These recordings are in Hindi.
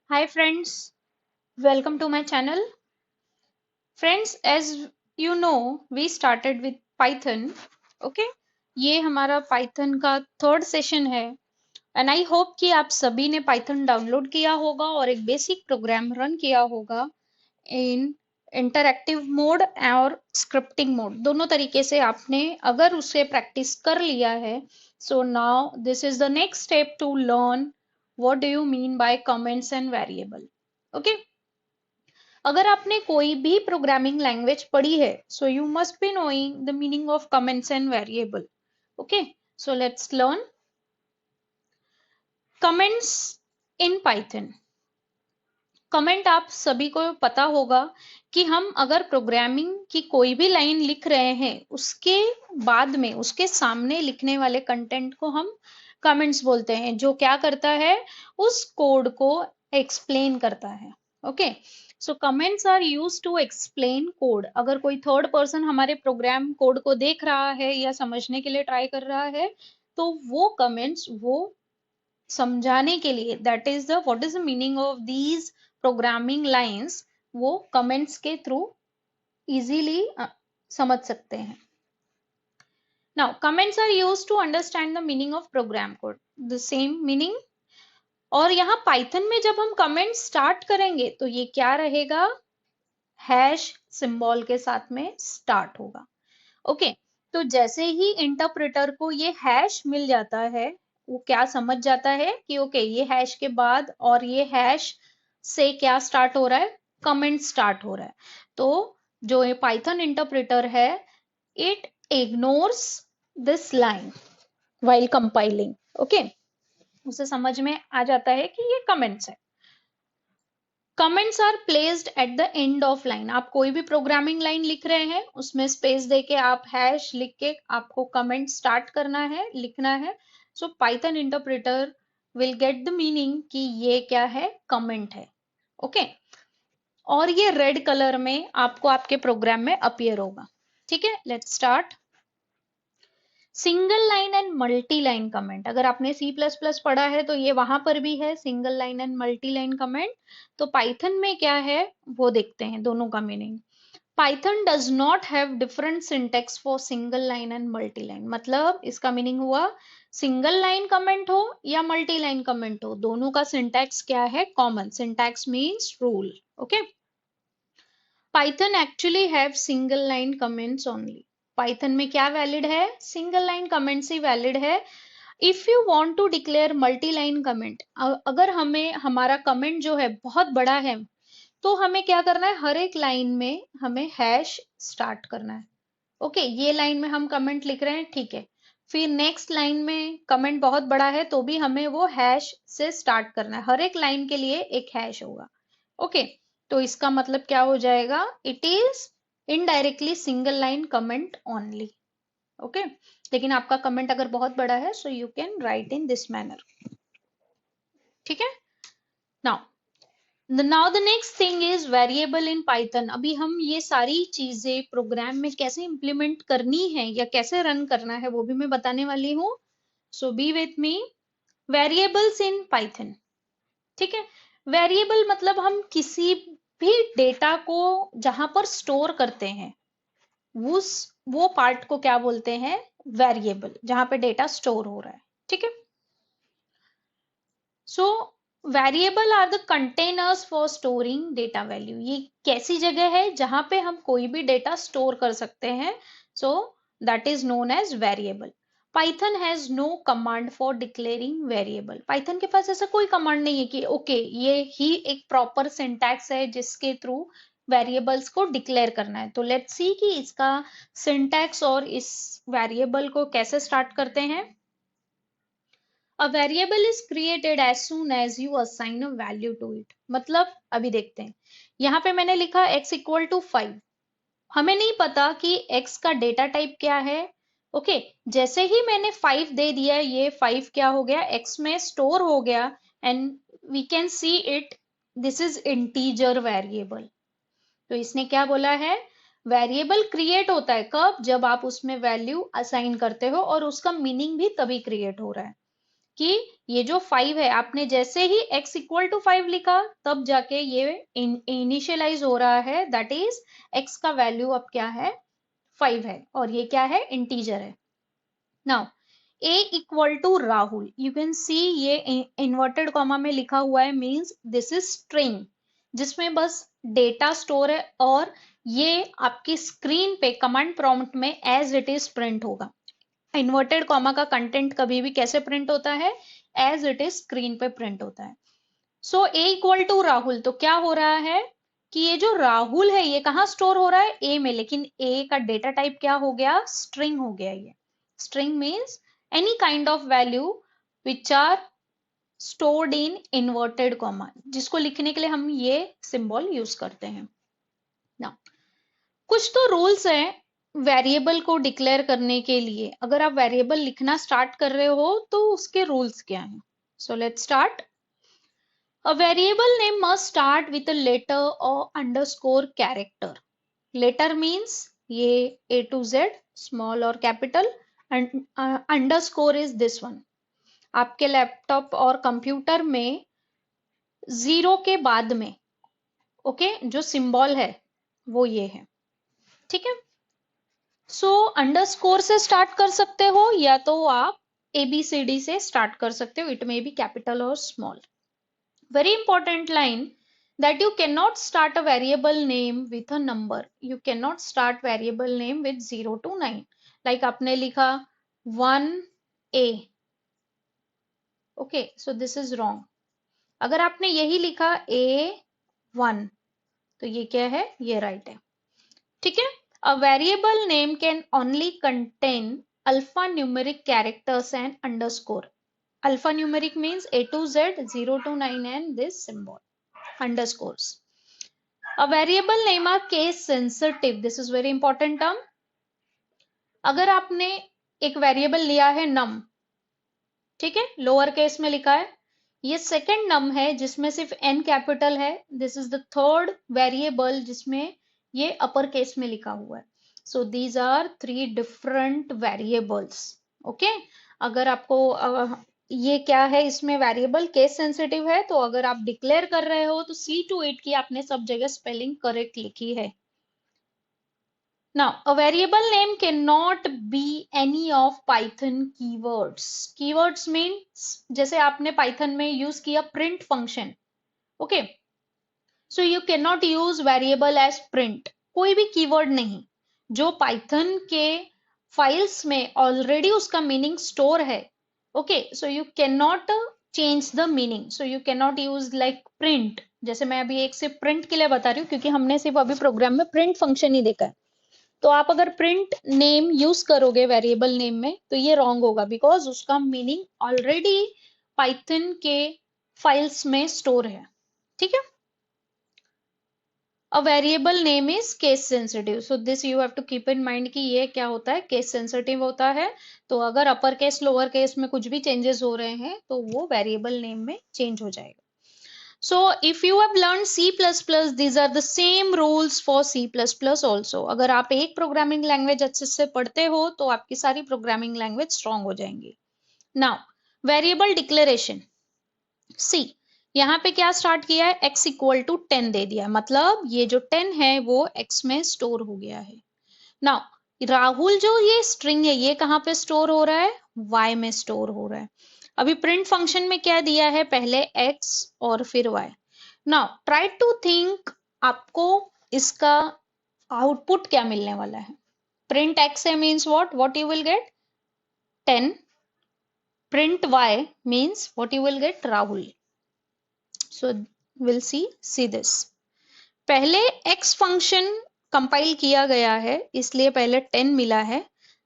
Hi friends, welcome to my channel. Friends, as you know, we started with Python. Okay, ये हमारा Python का थर्ड सेशन है एंड आई होप कि आप सभी ने Python डाउनलोड किया होगा और एक बेसिक प्रोग्राम रन किया होगा इन इंटरैक्टिव मोड और स्क्रिप्टिंग मोड दोनों तरीके से आपने अगर उसे प्रैक्टिस कर लिया है so now this is the next step to learn what do you mean by comments and variable. Okay, अगर आपने कोई भी प्रोग्रामिंग लैंग्वेज पढ़ी है so you must be knowing the meaning of comments and variable. Okay, so let's learn comments in Python. Comment आप सभी को पता होगा कि हम अगर प्रोग्रामिंग की कोई भी लाइन लिख रहे हैं उसके बाद में उसके सामने लिखने वाले कंटेंट को हम कमेंट्स बोलते हैं, जो क्या करता है उस कोड को एक्सप्लेन करता है. Okay, so comments are used to explain code. अगर कोई थर्ड पर्सन हमारे प्रोग्राम कोड को देख रहा है या समझने के लिए ट्राई कर रहा है तो वो कमेंट्स वो समझाने के लिए that is the what is the meaning of these programming lines वो कमेंट्स के थ्रू इजीली समझ सकते हैं. Now comments are used to understand the meaning of program code, the same meaning. और यहाँ पाइथन में जब हम कमेंट स्टार्ट करेंगे तो ये क्या रहेगा, हैश सिंबल के साथ में स्टार्ट होगा. ओके, तो जैसे ही इंटरप्रेटर को ये हैश मिल जाता है वो क्या समझ जाता है कि ओके ये हैश के बाद और ये हैश से क्या स्टार्ट हो रहा है, कमेंट स्टार्ट हो रहा है. तो जो ये पाइथन इंटरप्रेटर है it ignores this line while compiling. Okay, उसे समझ में आ जाता है कि ये कमेंट्स है. Comments are placed at the end of line. आप कोई भी प्रोग्रामिंग लाइन लिख रहे हैं उसमें स्पेस देके आप हैश लिख के आपको कमेंट स्टार्ट करना है, लिखना है. सो Python interpreter will get the meaning कि ये क्या है, कमेंट है. ओके, और ये रेड कलर में आपको आपके प्रोग्राम में अपीयर होगा. ठीक है, let's start. Single line and multi line comment. अगर आपने सी प्लस प्लस पढ़ा है तो ये वहां पर भी है, single line and multi line comment. तो पाइथन में क्या है वो देखते हैं दोनों का meaning. Python does not have different syntax for single line and multi line. मतलब इसका मीनिंग हुआ सिंगल लाइन कमेंट हो या मल्टी लाइन कमेंट हो दोनों का सिंटैक्स क्या है, common. Syntax means rule. Okay, Python actually have single line comments only. Python में क्या वैलिड है, सिंगल लाइन कमेंट्स ही वैलिड है. If you want to declare multi line comment, अगर हमें हमारा कमेंट जो है बहुत बड़ा है तो हमें क्या करना है, हर एक लाइन में हमें हैश स्टार्ट करना है. ओके, ये लाइन में हम कमेंट लिख रहे हैं, ठीक है, फिर नेक्स्ट लाइन में कमेंट बहुत बड़ा है तो भी हमें वो हैश से स्टार्ट करना है. हर एक लाइन के लिए एक हैश होगा. ओके, तो इसका मतलब क्या हो जाएगा, it is indirectly single line comment only. Okay, लेकिन आपका कमेंट अगर बहुत बड़ा है so you can write in this manner. ठीक है. Now the next thing is variable in Python. अभी हम ये सारी चीजें प्रोग्राम में कैसे इंप्लीमेंट करनी है या कैसे रन करना है वो भी मैं बताने वाली हूँ. So be with me. Variables in Python. ठीक है, वेरिएबल मतलब हम किसी भी डेटा को जहां पर स्टोर करते हैं उस वो पार्ट को क्या बोलते हैं, वेरिएबल, जहां पे डेटा स्टोर हो रहा है. ठीक है, so variable are the containers for storing data value. ये कैसी जगह है जहां पे हम कोई भी डेटा स्टोर कर सकते हैं. So that is known as variable. Python has no command for declaring variable. Python के पास ऐसा कोई कमांड नहीं है कि ओके ये ही एक प्रॉपर सिंटैक्स है जिसके थ्रू वेरिएबल्स को डिक्लेयर करना है. तो लेट्स सी कि इसका सिंटैक्स और इस वेरिएबल को कैसे स्टार्ट करते हैं. A variable is created as soon as you assign a value to it. मतलब अभी देखते हैं, यहाँ पे मैंने लिखा x इक्वल टू 5. हमें नहीं पता कि x का डेटा टाइप क्या है. ओके, जैसे ही मैंने 5 दे दिया ये 5 क्या हो गया, x में स्टोर हो गया and we can see it, this is integer variable. तो इसने क्या बोला है, वेरिएबल क्रिएट होता है कब, जब आप उसमें वैल्यू असाइन करते हो और उसका मीनिंग भी तभी क्रिएट हो रहा है. कि ये जो 5 है, आपने जैसे ही x इक्वल टू 5 लिखा तब जाके ये इनिशियलाइज हो रहा है, दैट इज x का वैल्यू अब क्या है, 5 है, और ये क्या है, इंटीजर है। Now a equal to Rahul, you can see ये इन्वर्टेड कॉमा में लिखा हुआ है, मींस दिस इज स्ट्रिंग जिसमें बस डेटा स्टोर है, और ये आपकी स्क्रीन पे कमांड प्रॉम्प्ट में एज इट इज प्रिंट होगा। इन्वर्टेड कॉमा का कंटेंट कभी भी कैसे प्रिंट होता है, एज इट इज स्क्रीन पे प्रिंट होता है। सो a इक्वल टू राहुल, तो क्या हो रहा है कि ये जो राहुल है ये कहाँ स्टोर हो रहा है, a में, लेकिन a का डेटा टाइप क्या हो गया, स्ट्रिंग हो गया। ये string means any kind of value which are stored in inverted comma, जिसको लिखने के लिए हम ये सिंबल यूज करते हैं ना। कुछ तो रूल्स हैं वेरिएबल को डिक्लेयर करने के लिए। अगर आप वेरिएबल लिखना स्टार्ट कर रहे हो तो उसके रूल्स क्या हैं। So let's start. A variable name must start with a letter or underscore character. Letter means ये A to Z, small और capital, and underscore is this one. आपके लैपटॉप और कंप्यूटर में जीरो के बाद में ओके जो सिंबल है वो ये है, ठीक है। सो अंडरस्कोर से स्टार्ट कर सकते हो या तो आप ABCD से स्टार्ट कर सकते हो, इट मे बी कैपिटल और small. Very important line that you cannot start a variable name with a number. You cannot start variable name with 0 to 9. Like आपने लिखा 1A. Okay, so this is wrong. अगर आपने यही लिखा A1 तो ये क्या है, ये right है, ठीक है। A variable name can only contain alphanumeric characters and underscore. Alphanumeric means A to Z, 0 to 9 and this symbol, underscores. A variable name are case sensitive. This is very important term. अगर आपने एक वेरिएबल लिया है num, ठीक है, लोअर केस में लिखा है, ये सेकंड num है जिसमें सिर्फ n कैपिटल है, this is the third variable जिसमें ये अपर केस में लिखा हुआ है। So these are 3 different variables, okay. अगर आपको ये क्या है, इसमें वेरिएबल केस सेंसिटिव है, तो अगर आप डिक्लेयर कर रहे हो तो सी टू इट की आपने सब जगह स्पेलिंग करेक्ट लिखी है। Now, a variable name cannot be any of Python keywords. Keywords means जैसे आपने Python में यूज किया print function, okay? So you cannot use variable as print. कोई भी कीवर्ड नहीं जो Python के फाइल्स में ऑलरेडी उसका मीनिंग स्टोर है, okay? So you cannot change the meaning. So you cannot use like print. जैसे मैं अभी एक सिर्फ print के लिए बता रही हूँ क्योंकि हमने सिर्फ अभी प्रोग्राम में print फंक्शन ही देखा है। तो आप अगर प्रिंट नेम यूज करोगे वेरिएबल नेम में तो ये रॉन्ग होगा, बिकॉज उसका मीनिंग ऑलरेडी पाइथन के फाइल्स में स्टोर है, ठीक है। A variable name is case sensitive, so this you have to keep in mind कि ये क्या होता है, केस सेंसिटिव होता है। तो अगर अपर केस लोअर केस में कुछ भी चेंजेस हो रहे हैं तो वो वेरिएबल नेम में चेंज हो जाएगा। So if you have learned C++, these are the same rules for C++ also. अगर आप एक प्रोग्रामिंग लैंग्वेज अच्छे से पढ़ते हो तो आपकी सारी प्रोग्रामिंग लैंग्वेज स्ट्रांग हो जाएंगी। Now, variable declaration. सी यहाँ पे क्या स्टार्ट किया है, x इक्वल टू 10 दे दिया, मतलब ये जो 10 है वो x में स्टोर हो गया है। Now, राहुल जो ये स्ट्रिंग है ये कहाँ पे स्टोर हो रहा है, y में स्टोर हो रहा है। अभी प्रिंट फंक्शन में क्या दिया है, पहले x और फिर y। Now try to think आपको इसका आउटपुट क्या मिलने वाला है। प्रिंट x है means what you will get 10, print y means what you will get Rahul. So will see this. पहले x फंक्शन कंपाइल किया गया है इसलिए पहले 10 मिला है।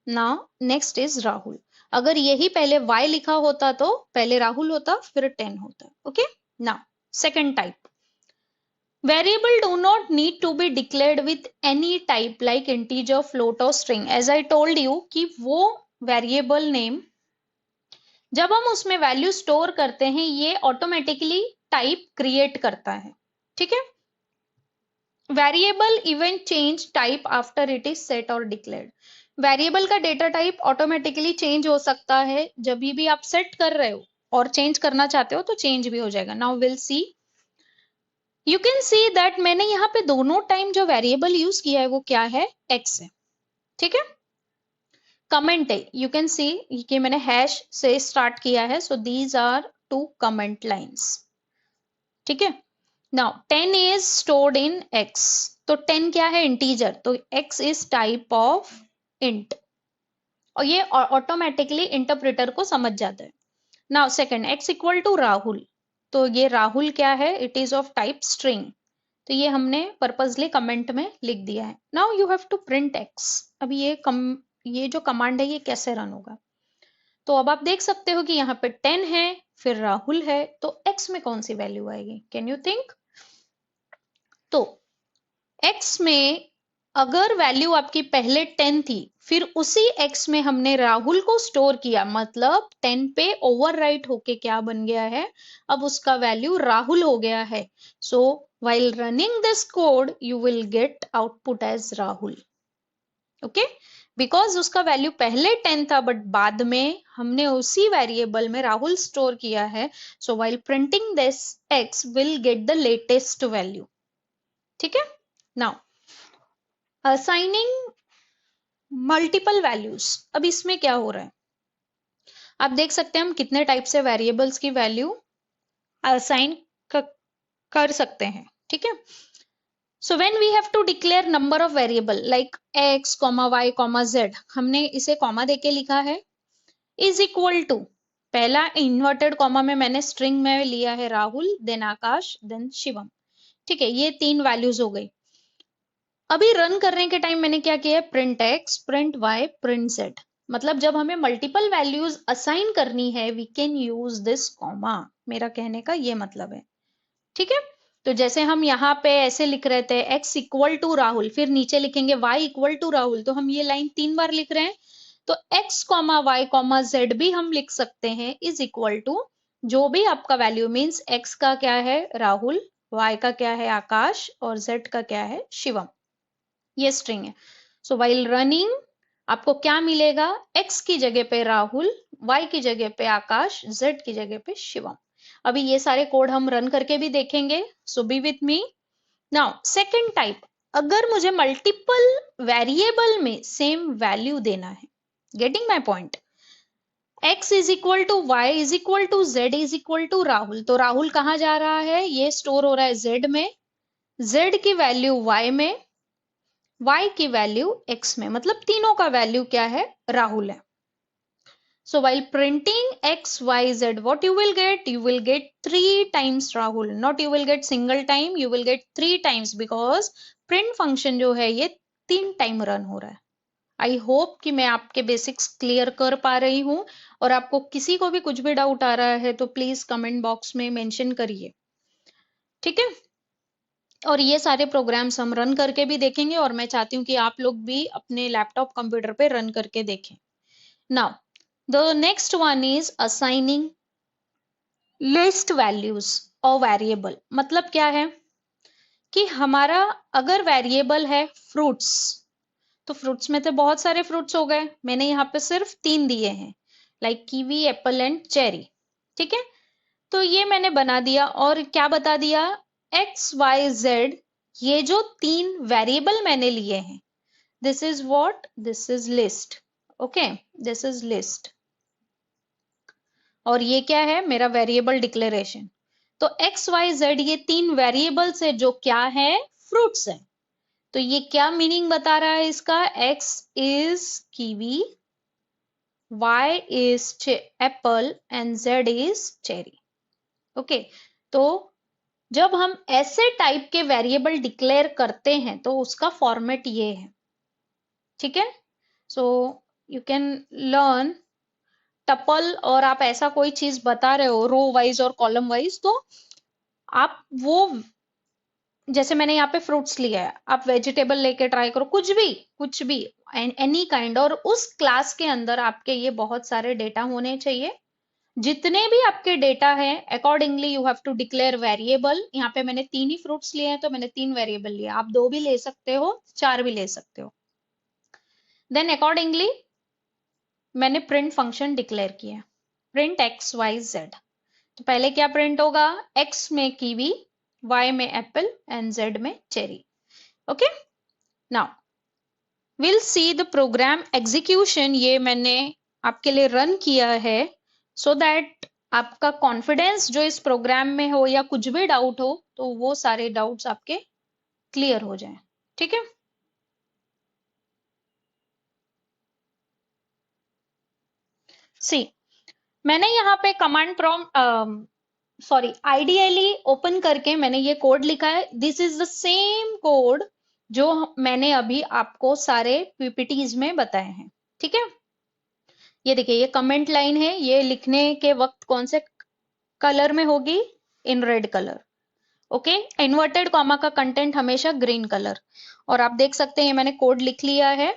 Now next is Rahul. अगर यही पहले y लिखा होता तो पहले राहुल होता फिर 10 होता, okay. Now second type, variable do not need to be declared with any type like integer, float और string. As I told you कि वो वेरिएबल नेम जब हम उसमें वैल्यू स्टोर करते हैं ये ऑटोमेटिकली टाइप क्रिएट करता है, ठीक है। Variable even change type after it is set और डिक्लेयर्ड। वेरिएबल का डेटा टाइप ऑटोमेटिकली चेंज हो सकता है जब भी आप सेट कर रहे हो, और चेंज करना चाहते हो तो चेंज भी हो जाएगा। Now will C, you can see that मैंने यहाँ पे दोनों टाइम जो वेरिएबल यूज किया है वो क्या है, एक्स है। ठीक है, कमेंट है, यू कैन सी कि मैंने हैश से स्टार्ट किया है, so these are 2 comment lines. ठीक है, now 10 is stored in x, तो 10 क्या है, इंटीजर, तो x is type of int, और ये ऑटोमेटिकली इंटरप्रेटर को समझ जाता है। Now second, x equal to Rahul, तो ये राहुल क्या है, it is of type string, तो ये हमने पर्पसली कमेंट में लिख दिया है। Now you have to print x. अब ये जो कमांड है ये कैसे रन होगा, तो अब आप देख सकते हो कि यहाँ पे 10 है, फिर राहुल है, तो एक्स में कौन सी वैल्यू आएगी, कैन यू थिंक। तो एक्स में अगर वैल्यू आपकी पहले 10 थी, फिर उसी एक्स में हमने राहुल को स्टोर किया, मतलब 10 पे ओवरराइट होके क्या बन गया है, अब उसका वैल्यू राहुल हो गया है। सो while running this code you will get output as Rahul, okay, because उसका वैल्यू पहले 10 था बट बाद में हमने उसी वेरिएबल में राहुल स्टोर किया है। सो while printing this x will get the latest value। ठीक है, नाउ असाइनिंग मल्टीपल वैल्यूज, अब इसमें क्या हो रहा है, आप देख सकते हैं हम कितने टाइप से वेरिएबल्स की वैल्यू असाइन कर सकते हैं। ठीक है, so when we have to declare number of variable like x, y, z, हमने इसे कॉमा देके लिखा है, is equal to, पहला इन्वर्टेड कॉमा में मैंने स्ट्रिंग में लिया है राहुल, देन आकाश, देन शिवम। ठीक है, ये 3 वैल्यूज हो गई। अभी रन करने के टाइम मैंने क्या किया है, print x, print y, print z, मतलब जब हमें मल्टीपल वैल्यूज असाइन करनी है we can use this comma, मेरा कहने का ये मतलब है। ठीक है, तो जैसे हम यहाँ पे ऐसे लिख रहे थे x इक्वल टू राहुल, फिर नीचे लिखेंगे y इक्वल टू राहुल, तो हम ये लाइन 3 बार लिख रहे हैं, तो x comma y comma z भी हम लिख सकते हैं इज इक्वल टू जो भी आपका वैल्यू, मीन्स x का क्या है राहुल, y का क्या है आकाश, और z का क्या है शिवम, ये स्ट्रिंग है। सो वाइल रनिंग आपको क्या मिलेगा, x की जगह पे राहुल, y की जगह पे आकाश, z की जगह पे शिवम। अभी ये सारे कोड हम रन करके भी देखेंगे, so be with me. Now second type, अगर मुझे मल्टीपल वेरिएबल में सेम वैल्यू देना है, getting my point, x is equal to Y is equal to Z is equal to Rahul, तो राहुल कहाँ जा रहा है, ये स्टोर हो रहा है z में, z की वैल्यू y में, y की वैल्यू x में, मतलब तीनों का वैल्यू क्या है, राहुल है। So while printing x, y, z, what you will get? You will get 3 times Rahul. Not you will get single time, you will get 3 times because print function जो है ये 3 टाइम रन हो रहा है। आई होप कि मैं आपके बेसिक्स क्लियर कर पा रही हूँ, और आपको किसी को भी कुछ भी डाउट आ रहा है तो प्लीज कमेंट बॉक्स में मेंशन करिए। ठीक है, और ये सारे प्रोग्राम्स हम रन करके भी देखेंगे, और मैं चाहती हूँ कि आप लोग भी अपने लैपटॉप कंप्यूटर पे रन करके देखें। Now the next one is assigning list values और वेरिएबल, मतलब क्या है कि हमारा अगर वेरिएबल है फ्रूट्स, तो फ्रूट्स में तो बहुत सारे फ्रूट्स हो गए, मैंने यहाँ पे सिर्फ 3 दिए हैं, like kiwi, Apple and cherry. ठीक है, तो ये मैंने बना दिया, और क्या बता दिया, एक्स वाई जेड, ये जो 3 वेरिएबल मैंने लिए हैं, this is what, this is list. Okay, this is list, और ये क्या है, मेरा वेरिएबल डिक्लेरेशन। तो एक्स वाई जेड ये 3 वेरिएबल्स है जो क्या है, फ्रूट्स है। तो ये क्या मीनिंग बता रहा है इसका, x is kiwi, y is apple and z is cherry। Okay, तो जब हम ऐसे टाइप के वेरिएबल डिक्लेयर करते हैं तो उसका फॉर्मेट ये है। ठीक है, so you can learn tuple, और आप ऐसा कोई चीज बता रहे हो रो वाइज और कॉलम वाइज, तो आप वो, जैसे मैंने यहाँ पे फ्रूट्स लिया है, आप वेजिटेबल लेके ट्राई करो, कुछ भी एनी काइंड, और उस क्लास के अंदर आपके ये बहुत सारे डेटा होने चाहिए। जितने भी आपके डेटा है accordingly you have to declare variable. यहाँ पे मैंने 3 ही फ्रूट्स लिए हैं तो मैंने 3 वेरिएबल लिए, आप 2 भी ले सकते हो, 4 भी ले सकते हो। देन अकॉर्डिंगली मैंने प्रिंट फंक्शन डिक्लेयर किया। Print x Y Z. तो पहले क्या प्रिंट होगा, एक्स में कीवी, वाई में एप्पल एंड जेड में cherry. Okay, now will see the program execution. ये मैंने आपके लिए रन किया है सो दैट आपका कॉन्फिडेंस जो इस प्रोग्राम में हो या कुछ भी डाउट हो तो वो सारे डाउट्स आपके क्लियर हो जाएं। ठीक है, सी मैंने यहाँ पे command prompt sorry ideally open करके मैंने ये कोड लिखा है। This is the same code जो मैंने अभी आपको सारे पीपीटीज में बताए हैं। ठीक है, ये देखिए ये कमेंट लाइन है, ये लिखने के वक्त कौन से कलर में होगी, in red colour. Okay, inverted comma का कंटेंट हमेशा ग्रीन कलर। और आप देख सकते हैं मैंने कोड लिख लिया है।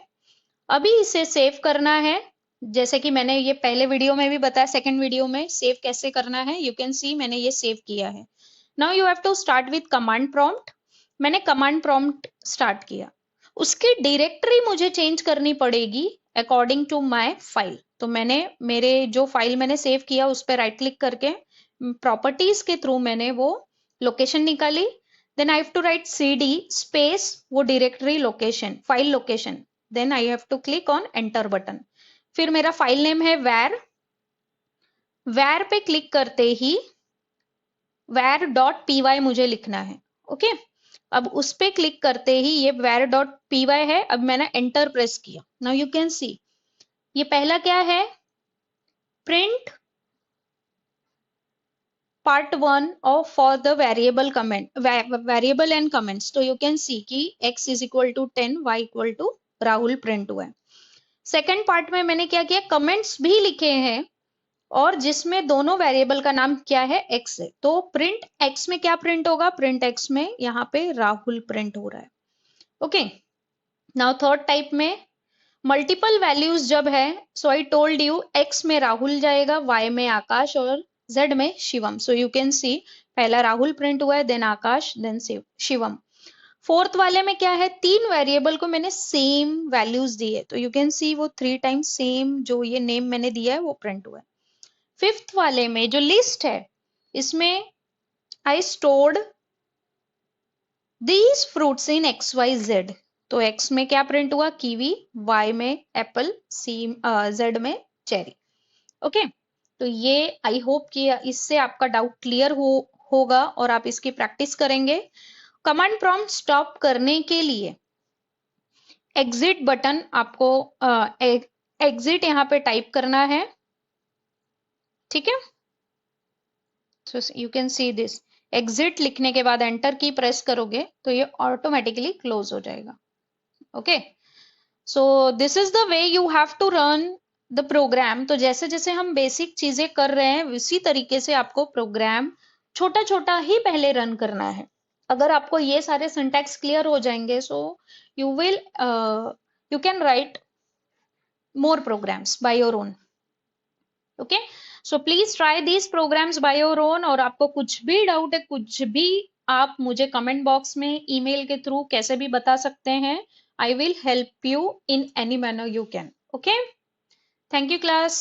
अभी इसे सेव करना है, जैसे कि मैंने ये पहले वीडियो में भी बताया, सेकंड वीडियो में सेव कैसे करना है। यू कैन सी मैंने ये सेव किया है। Now you have to start with command prompt. मैंने कमांड प्रॉम्प्ट स्टार्ट किया, उसकी डायरेक्टरी मुझे चेंज करनी पड़ेगी अकॉर्डिंग टू माय फाइल। तो मैंने मेरे जो फाइल मैंने सेव किया उस पर राइट क्लिक करके प्रॉपर्टीज के थ्रू मैंने वो लोकेशन निकाली। Then I have to write cd space वो directory location, file location. Then I have to click on enter button. फिर मेरा फाइल नेम है where, where पे क्लिक करते ही where.py मुझे लिखना है। ओके, अब उस पे क्लिक करते ही ये where.py है। अब मैंने एंटर प्रेस किया। नाउ यू कैन सी ये पहला क्या है, print part 1 of for the variable comment, variable and comments. तो यू कैन सी कि x is equal to 10, y equal to Rahul print हुआ है। सेकेंड पार्ट में मैंने क्या किया, कमेंट्स भी लिखे हैं और जिसमें दोनों वेरिएबल का नाम क्या है, x है। तो प्रिंट x में क्या प्रिंट होगा, प्रिंट x में यहाँ पे राहुल प्रिंट हो रहा है। ओके, नाउ थर्ड टाइप में मल्टीपल वैल्यूज जब है, सो आई टोल्ड यू x में राहुल जाएगा, y में आकाश और z में शिवम। सो यू कैन सी पहला राहुल प्रिंट हुआ है, देन आकाश, देन शिवम। फोर्थ वाले में क्या है, तीन वेरिएबल को मैंने सेम वैल्यूज दी है, तो यू कैन सी वो 3 टाइम्स सेम जो ये नेम मैंने दिया है वो प्रिंट हुआ है। फिफ्थ वाले में जो लिस्ट है, इसमें I stored these fruits in X Y Z. तो x में क्या प्रिंट हुआ, कीवी, y में एप्पल, z में चेरी। ओके, तो ये आई होप कि इससे आपका डाउट क्लियर होगा और आप इसकी प्रैक्टिस करेंगे। कमांड प्रॉम्प्ट स्टॉप करने के लिए एग्जिट बटन आपको एग्जिट यहाँ पे टाइप करना है। ठीक है, so you can see this, exit लिखने के बाद एंटर की प्रेस करोगे तो ये ऑटोमेटिकली क्लोज हो जाएगा। Okay, so this is the way you have to run the program. तो जैसे जैसे हम बेसिक चीजें कर रहे हैं उसी तरीके से आपको प्रोग्राम छोटा छोटा ही पहले रन करना है। अगर आपको ये सारे सिंटैक्स क्लियर हो जाएंगे so you will you can write more programs by your own. Okay, so please try these programs by your own। और आपको कुछ भी डाउट है, कुछ भी आप मुझे कमेंट बॉक्स में ईमेल के थ्रू कैसे भी बता सकते हैं। I will help you in any manner you can. Okay, thank you class।